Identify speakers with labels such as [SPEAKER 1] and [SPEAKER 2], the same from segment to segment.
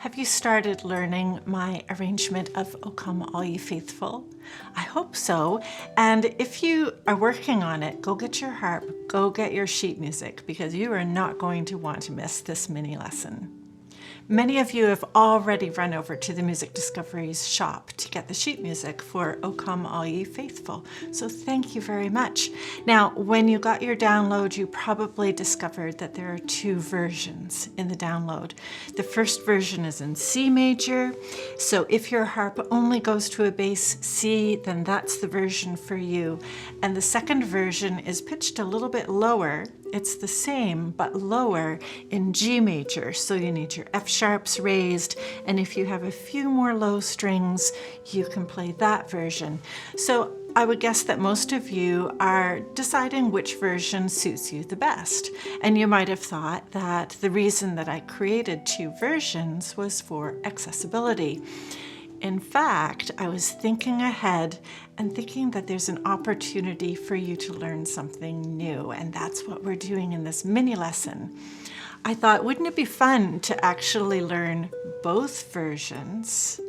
[SPEAKER 1] Have you started learning my arrangement of O Come All Ye Faithful? I hope so. And if you are working on it, go get your harp, go get your sheet music, because you are not going to want to miss this mini lesson. Many of you have already run over to the Music Discoveries shop to get the sheet music for O Come All Ye Faithful, so thank you very much. Now, when you got your download, you probably discovered that there are two versions in the download. The first version is in C major, so if your harp only goes to a bass C, then that's the version for you. And the second version is pitched a little bit lower. It's the same, but lower in G major. So you need your F sharps raised, and if you have a few more low strings, you can play that version. So I would guess that most of you are deciding which version suits you the best. And you might have thought that the reason that I created two versions was for accessibility. In fact, I was thinking ahead and thinking that there's an opportunity for you to learn something new, and that's what we're doing in this mini lesson. I thought, wouldn't it be fun to actually learn both versions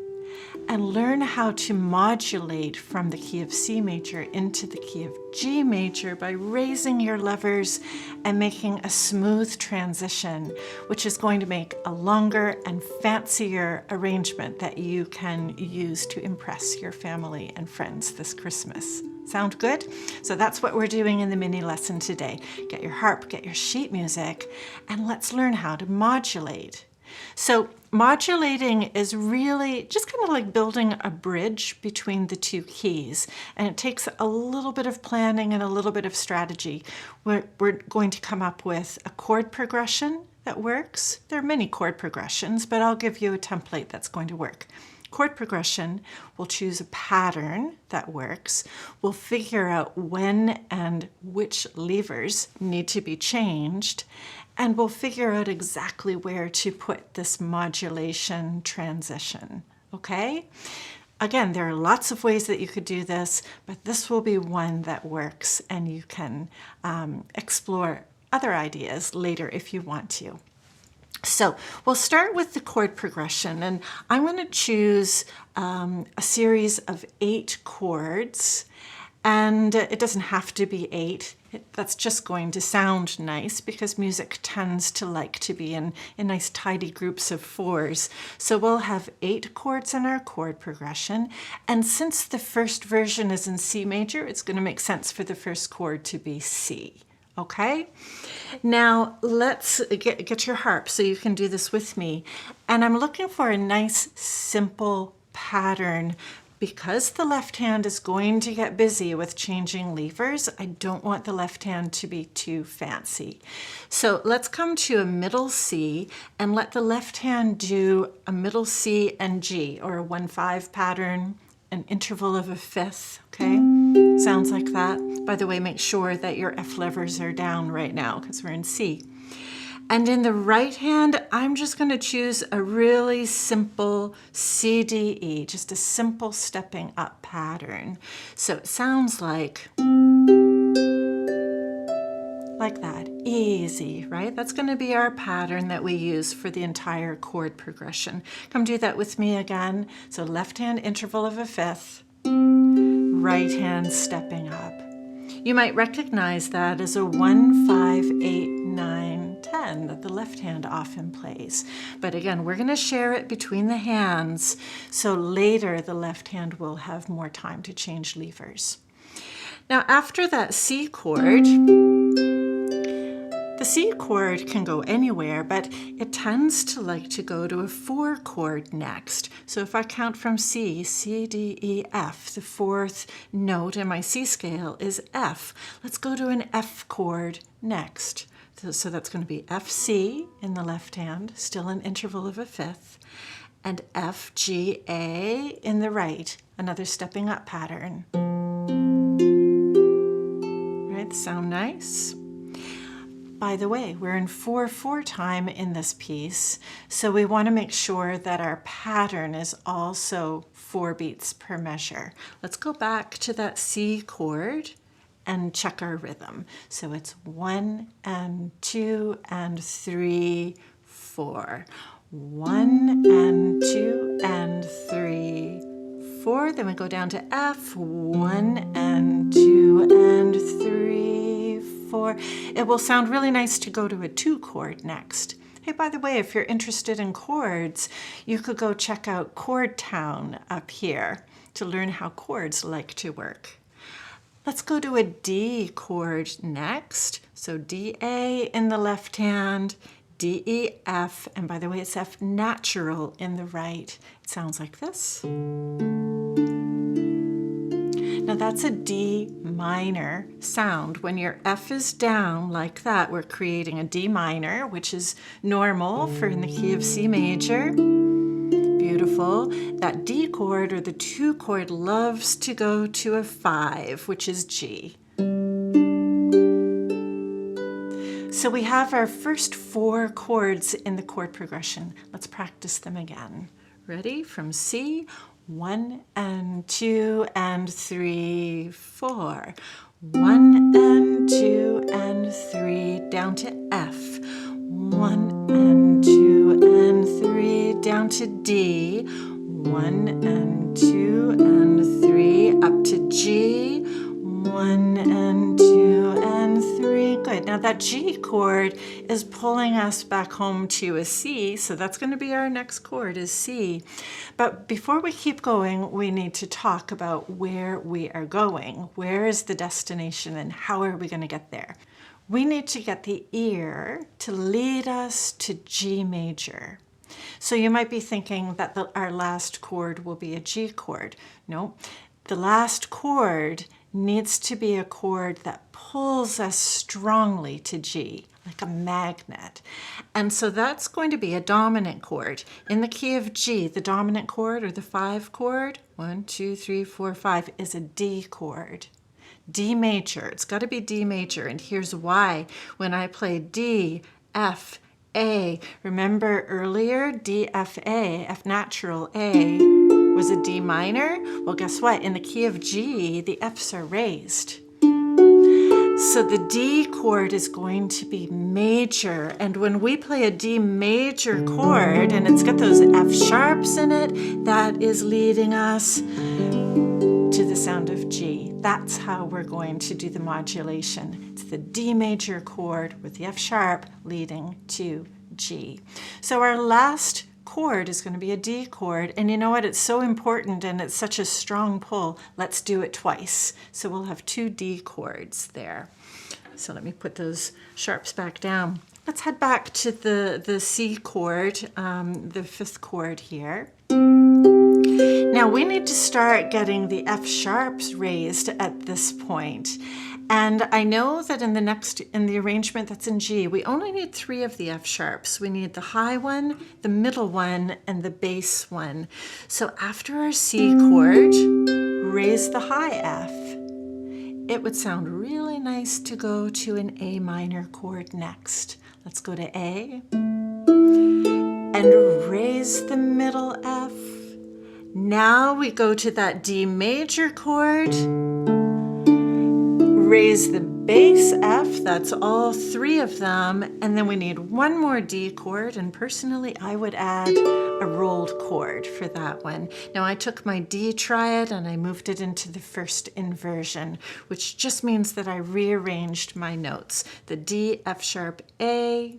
[SPEAKER 1] and learn how to modulate from the key of C major into the key of G major by raising your levers and making a smooth transition, which is going to make a longer and fancier arrangement that you can use to impress your family and friends this Christmas. Sound good? So that's what we're doing in the mini lesson today. Get your harp, get your sheet music, and let's learn how to modulate. So modulating is really just kind of like building a bridge between the two keys, and it takes a little bit of planning and a little bit of strategy. We're going to come up with a chord progression that works. There are many chord progressions, but I'll give you a template that's going to work. Chord progression, we'll choose a pattern that works. We'll figure out when and which levers need to be changed, and we'll figure out exactly where to put this modulation transition, okay? Again, there are lots of ways that you could do this, but this will be one that works, and you can explore other ideas later if you want to. So we'll start with the chord progression, and I'm going to choose a series of 8 chords, and it doesn't have to be 8. That's just going to sound nice because music tends to like to be in nice tidy groups of 4s. So we'll have 8 chords in our chord progression, and since the first version is in C major, it's going to make sense for the first chord to be C. Okay, now let's get your harp so you can do this with me. And I'm looking for a nice simple pattern. Because the left hand is going to get busy with changing levers, I don't want the left hand to be too fancy. So let's come to a middle C and let the left hand do a middle C and G, or a 1-5 pattern, an interval of a fifth, okay? Sounds like that. By the way, make sure that your F levers are down right now because we're in C. And in the right hand, I'm just going to choose a really simple C, D, E, just a simple stepping up pattern. So it sounds like that, easy, right? That's going to be our pattern that we use for the entire chord progression. Come do that with me again. So left hand interval of a fifth, right hand stepping up. You might recognize that as a 1, 5, 8, 9, 10 that the left hand often plays. But again, we're going to share it between the hands, so later the left hand will have more time to change levers. Now after that C chord, the C chord can go anywhere, but it tends to like to go to a 4 chord next. So if I count from C, C, D, E, F, the 4th note in my C scale is F. Let's go to an F chord next. So that's going to be F, C in the left hand, still an interval of a fifth, and F, G, A in the right, another stepping up pattern. Right, sound nice? By the way, we're in 4/4 time in this piece, so we want to make sure that our pattern is also 4 beats per measure. Let's go back to that C chord and check our rhythm. So it's 1 and 2 and 3, 4. 1 and 2 and 3, 4. Then we go down to F, 1 and 2 and 3, 4. It will sound really nice to go to a 2 chord next. Hey, by the way, if you're interested in chords, you could go check out Chord Town up here to learn how chords like to work. Let's go to a D chord next. So D, A in the left hand, D, E, F, and by the way, it's F natural in the right. It sounds like this. Now that's a D minor sound. When your F is down like that, we're creating a D minor, which is normal for in the key of C major. Beautiful. That D chord or the 2 chord loves to go to a 5, which is G. So we have our first 4 chords in the chord progression. Let's practice them again. Ready? From C, 1 and 2 and 3, 4. 1 and 2 and 3 down to F. 1 and 2 and 3 down to D. 1 and 2 and 3 up to G. 1 and 2 and 3. Good. Now that G chord is pulling us back home to a C, so that's going to be our next chord is C. But before we keep going, we need to talk about where we are going. Where is the destination and how are we going to get there? We need to get the ear to lead us to G major. So you might be thinking that our last chord will be a G chord. No, the last chord needs to be a chord that pulls us strongly to G, like a magnet. And so that's going to be a dominant chord. In the key of G, the dominant chord or the 5 chord, 1, 2, 3, 4, 5, is a D chord. D major, it's got to be D major. And here's why. When I play D, F, A, remember earlier, D, F, A, F natural, A, was a D minor? Well, guess what? In the key of G, the Fs are raised. So the D chord is going to be major. And when we play a D major chord, and it's got those F sharps in it, that is leading us to the sound of G. That's how we're going to do the modulation. It's the D major chord with the F sharp leading to G. So our last chord is going to be a D chord, and you know what, it's so important and it's such a strong pull. Let's do it twice. So we'll have 2 D chords there. So let me put those sharps back down. Let's head back to the C chord, the 5th chord here. Now we need to start getting the F sharps raised at this point. And I know that in the arrangement that's in G, we only need 3 of the F sharps. We need the high one, the middle one, and the bass one. So after our C chord, raise the high F. It would sound really nice to go to an A minor chord next. Let's go to A and raise the middle F. Now we go to that D major chord, raise the bass F, that's all 3 of them, and then we need 1 more D chord, and personally I would add a rolled chord for that one. Now I took my D triad and I moved it into the first inversion, which just means that I rearranged my notes. The D, F sharp, A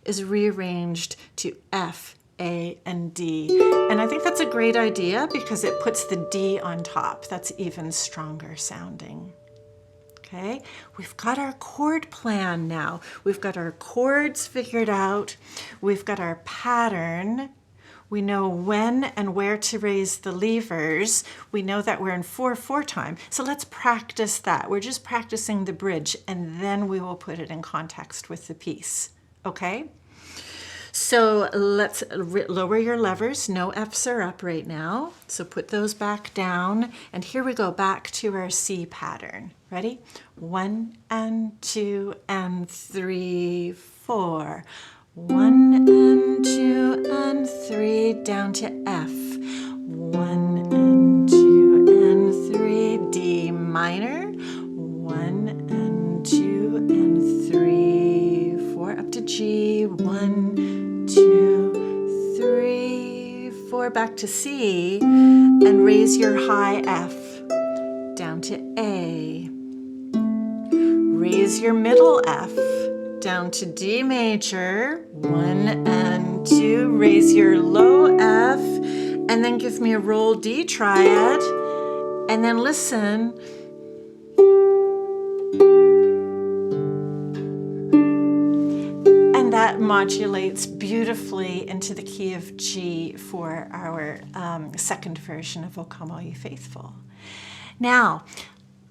[SPEAKER 1] is rearranged to F, A, and D. And I think that's a great idea because it puts the D on top. That's even stronger sounding. Okay, we've got our chord plan now. We've got our chords figured out. We've got our pattern. We know when and where to raise the levers. We know that we're in 4/4 time. So let's practice that. We're just practicing the bridge and then we will put it in context with the piece. Okay? So let's lower your levers. No Fs are up right now. So put those back down. And here we go back to our C pattern. Ready? 1 and 2 and 3, 4. 1 and 2 and 3 down to F. 1 and 2 and 3 D minor. 1 and 2 and 3, 4 up to G. 1, 2, 4 back to C, and raise your high F down to A. Raise your middle F down to D major, 1 and 2. Raise your low F, and then give me a roll D triad, and then listen. And that modulates beautifully into the key of G for our second version of O Come All Ye Faithful. Now,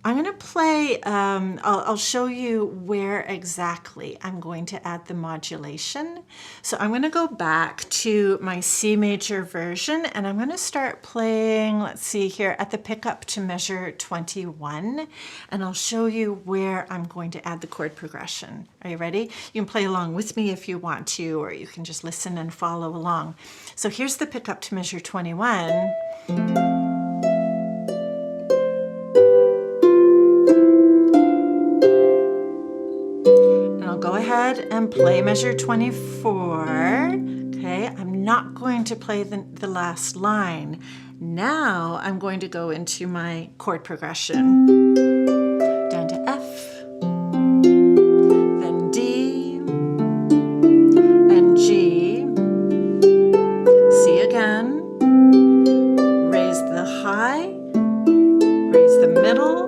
[SPEAKER 1] I'm going to play, I'll show you where exactly I'm going to add the modulation. So I'm going to go back to my C major version, and I'm going to start playing, let's see here, at the pickup to measure 21, and I'll show you where I'm going to add the chord progression. Are you ready? You can play along with me if you want to, or you can just listen and follow along. So here's the pickup to measure 21. Go ahead and play measure 24. Okay, I'm not going to play the last line. Now I'm going to go into my chord progression. Down to F, then D, and G, C again, raise the high, raise the middle,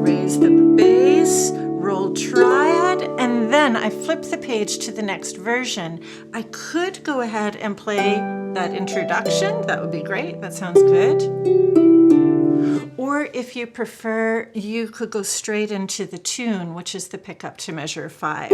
[SPEAKER 1] raise the bass, roll triad, and then I flip the page to the next version. I could go ahead and play that introduction. That would be great. That sounds good. Or if you prefer, you could go straight into the tune, which is the pickup to measure 5.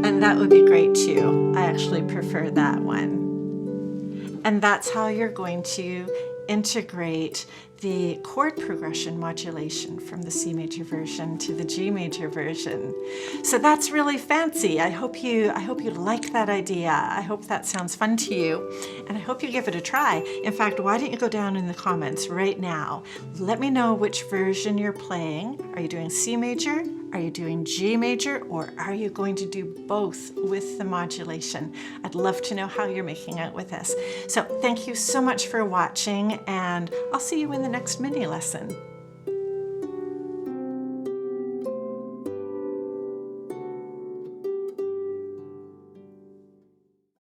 [SPEAKER 1] And that would be great too. I actually prefer that one. And that's how you're going to integrate the chord progression modulation from the C major version to the G major version. So that's really fancy. I hope you like that idea. I hope that sounds fun to you, and I hope you give it a try. In fact, why don't you go down in the comments right now? Let me know which version you're playing. Are you doing C major? Are you doing G major, or are you going to do both with the modulation? I'd love to know how you're making out with this. So thank you so much for watching, and I'll see you in the next mini lesson.